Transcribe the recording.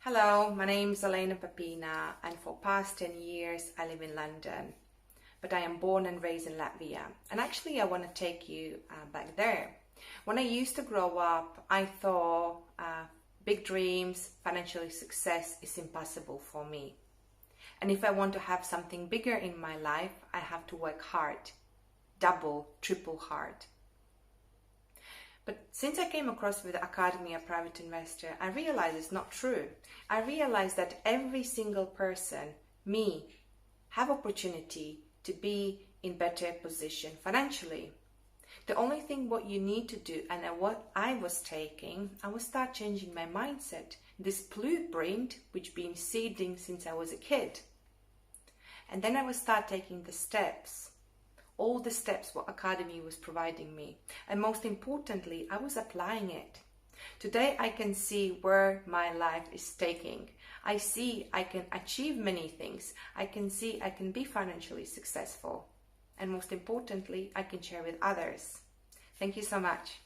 Hello, my name is Alena Pepina, and for past 10 years I live in London, but I am born and raised in Latvia. And actually I want to take you back there. When I used to grow up, I thought big dreams, financial success is impossible for me. And if I want to have something bigger in my life, I have to work hard, double, triple hard. But since I came across with the Academy of Private Investor, I realized it's not true. I realized that every single person, me, have opportunity to be in better position financially. The only thing what you need to do, and what I was taking, I was start changing my mindset. This blueprint, which been seeding since I was a kid. And then I was start taking the steps. All the steps what Academy was providing me, and most importantly I was applying it. Today I can see where my life is taking. I see I can achieve many things. I can see I can be financially successful, and most importantly I can share with others. Thank you so much.